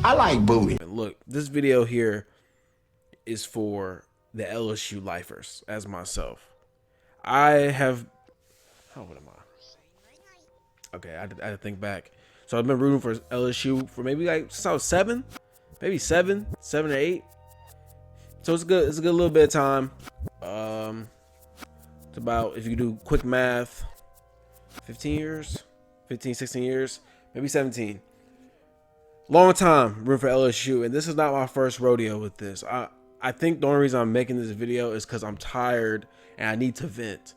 I like booty. Look, this video here is for the LSU lifers as myself. I have, how old am I? Okay, I had to think back. So I've been rooting for LSU for maybe like since I was maybe seven or eight. So it's good. It's a good little bit of time. It's about, if you do quick math, 16 years, maybe 17. Long time rooting for LSU, and this is not my first rodeo with this. I think the only reason I'm making this video is because I'm tired and I need to vent.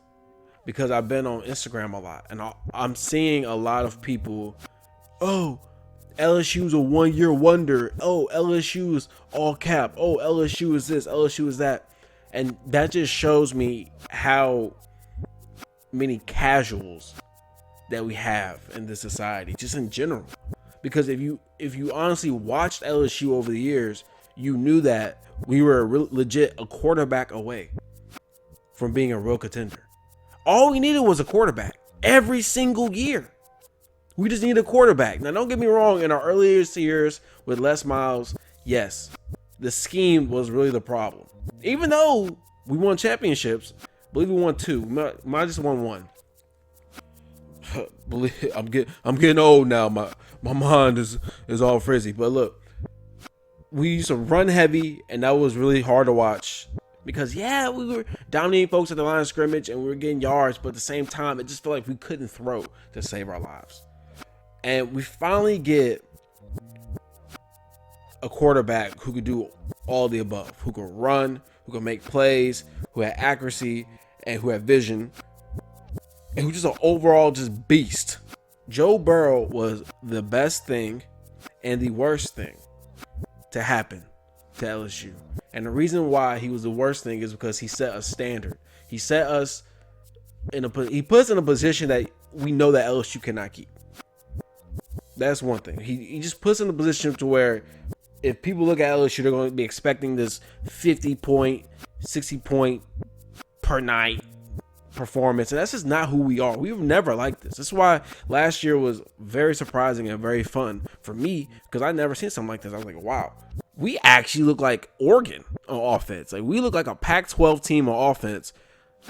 Because I've been on Instagram a lot, and I'm seeing a lot of people, oh, LSU's a 1-year wonder. Oh, LSU is all cap. Oh, LSU is this, LSU is that. And that just shows me how many casuals that we have in this society, just in general. Because if you honestly watched LSU over the years, you knew that we were legit a quarterback away from being a real contender. All we needed was a quarterback every single year. We just need a quarterback. Now, don't get me wrong. In our earliest years with Les Miles, yes, the scheme was really the problem. Even though we won championships, I believe we won 2. I just won 1. I'm getting old now. My mind is all frizzy. But look, we used to run heavy, and that was really hard to watch. Because, yeah, we were dominating folks at the line of scrimmage and we were getting yards, but at the same time, it just felt like we couldn't throw to save our lives. And we finally get a quarterback who could do all the above, who could run, who could make plays, who had accuracy, and who had vision, and who just an overall just beast. Joe Burrow was the best thing and the worst thing to happen to LSU. And the reason why he was the worst thing is because he set a standard. He set us he put us in a position that we know that LSU cannot keep. That's one thing. He just puts us in a position to where if people look at LSU, they're going to be expecting this 50-point, 60-point per night performance. And that's just not who we are. We've never liked this. That's why last year was very surprising and very fun for me, because I never seen something like this. I was like, wow. We actually look like Oregon on offense. Like, we look like a Pac-12 team on offense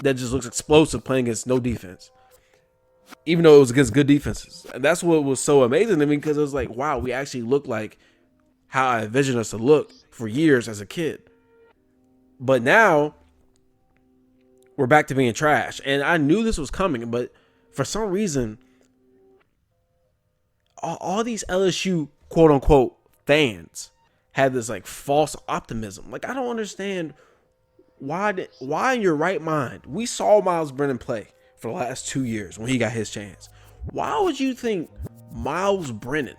that just looks explosive playing against no defense, even though it was against good defenses. And that's what was so amazing to me, because it was like, wow, we actually look like how I envisioned us to look for years as a kid. But now we're back to being trash. And I knew this was coming, but for some reason, all these LSU quote unquote fans had this like false optimism. Like, I don't understand why in your right mind, we saw Miles Brennan play for the last 2 years when he got his chance. Why would you think Miles Brennan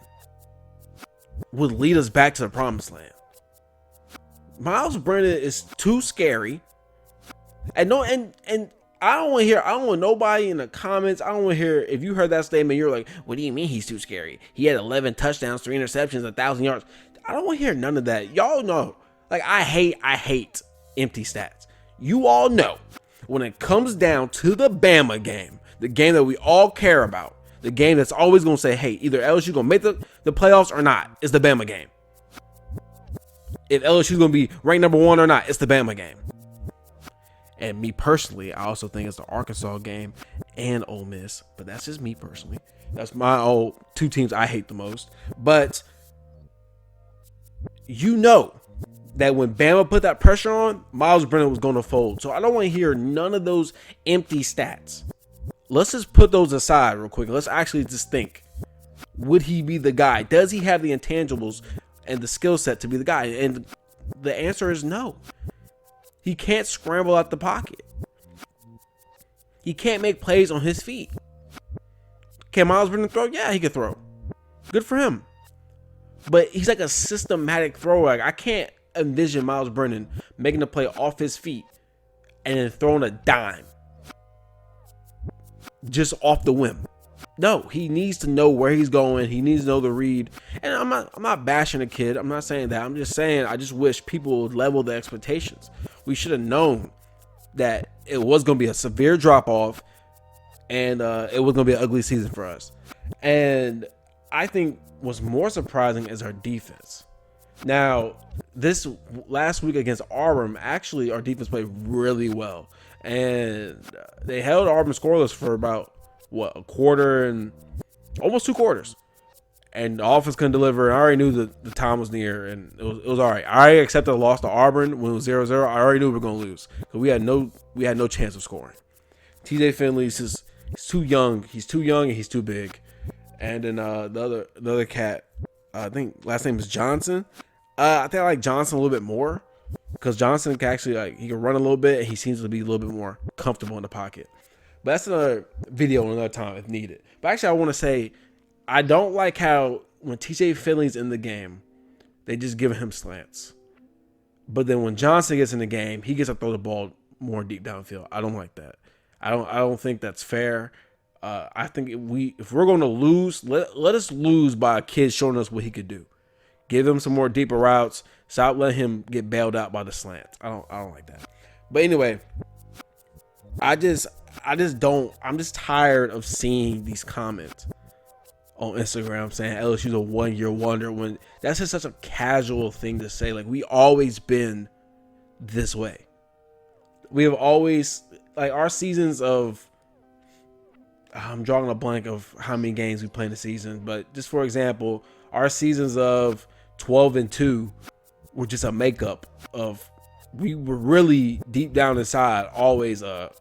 would lead us back to the promised land? Miles Brennan is too scary. And I don't want nobody in the comments. I don't want to hear, if you heard that statement, you're like, what do you mean he's too scary? He had 11 touchdowns, 3 interceptions, 1,000 yards. I don't want to hear none of that. Y'all know, like, I hate empty stats. You all know, when it comes down to the Bama game, the game that we all care about, the game that's always going to say, hey, either LSU going to make the playoffs or not, it's the Bama game. If LSU's going to be ranked number 1 or not, it's the Bama game. And me personally, I also think it's the Arkansas game and Ole Miss. But that's just me personally. That's my old 2 teams I hate the most. But you know that when Bama put that pressure on, Miles Brennan was going to fold. So I don't want to hear none of those empty stats. Let's just put those aside real quick. Let's actually just think. Would he be the guy? Does he have the intangibles and the skill set to be the guy? And the answer is no. He can't scramble out the pocket. He can't make plays on his feet. Can Miles Brennan throw? Yeah, he can throw. Good for him. But he's like a systematic thrower. Like, I can't envision Miles Brennan making a play off his feet and then throwing a dime just off the whim. No, he needs to know where he's going. He needs to know the read. And I'm not bashing the kid. I'm not saying that. I'm just saying I just wish people would level the expectations. We should have known that it was going to be a severe drop off and it was going to be an ugly season for us. And I think what's more surprising is our defense. Now, this last week against Auburn, actually, our defense played really well. And they held Auburn scoreless for about, a quarter and almost 2 quarters. And the offense couldn't deliver. I already knew that the time was near, and it was all right. I already accepted a loss to Auburn when it was 0-0. I already knew we were going to lose because we had no chance of scoring. TJ Finley's he's too young. He's too young and he's too big. And then the other cat, I think last name is Johnson. I think I like Johnson a little bit more because Johnson can actually he can run a little bit and he seems to be a little bit more comfortable in the pocket. But that's another video another time if needed. But actually, I want to say I don't like how when TJ Finley's in the game, they just give him slants. But then when Johnson gets in the game, he gets to throw the ball more deep downfield. I don't like that. I don't think that's fair. I think if we're going to lose, let us lose by a kid showing us what he could do. Give him some more deeper routes. Stop letting him get bailed out by the slants. I don't like that. But anyway, I just don't. I'm just tired of seeing these comments on Instagram saying LSU's a 1-year wonder when that's just such a casual thing to say. Like, we always been this way. We have always, like, our seasons of, I'm drawing a blank of how many games we play in the season, but just for example, our seasons of 12-2 were just a makeup of, we were really deep down inside always a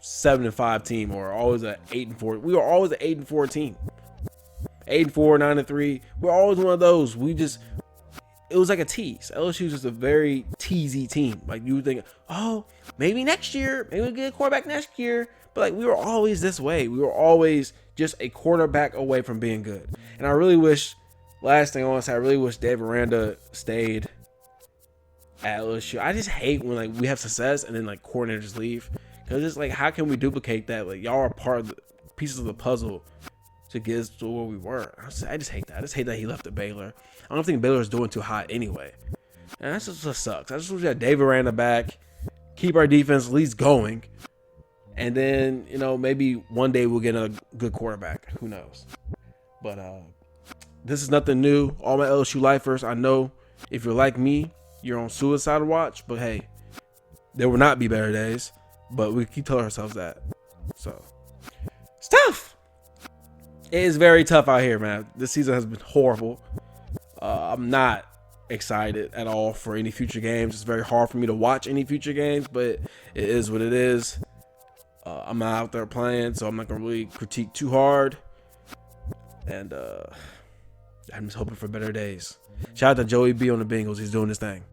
7-5 team or always a 8-4. We were always an 8-4 team. 8-4, 9-3. We're always one of those. It was like a tease. LSU was just a very teasy team. Like, you would think, oh, maybe next year, maybe we'll get a quarterback next year. But like, we were always this way. We were always just a quarterback away from being good. And I really wish, last thing I want to say, I really wish Dave Aranda stayed at LSU. I just hate when like we have success and then like coordinators leave. Because it's like, how can we duplicate that? Like, y'all are part of the pieces of the puzzle to get us to where we were. I just hate that. I just hate that he left to Baylor. I don't think Baylor is doing too hot anyway. And that just sucks. I just wish we had Dave Aranda back, keep our defense at least going, and then, maybe one day we'll get a good quarterback. Who knows? But this is nothing new. All my LSU lifers, I know if you're like me, you're on suicide watch, but hey, there will not be better days. But we keep telling ourselves that. So, it's tough. It is very tough out here, man. This season has been horrible. I'm not excited at all for any future games. It's very hard for me to watch any future games, but it is what it is. I'm not out there playing, so I'm not going to really critique too hard. And I'm just hoping for better days. Shout out to Joey B on the Bengals. He's doing his thing.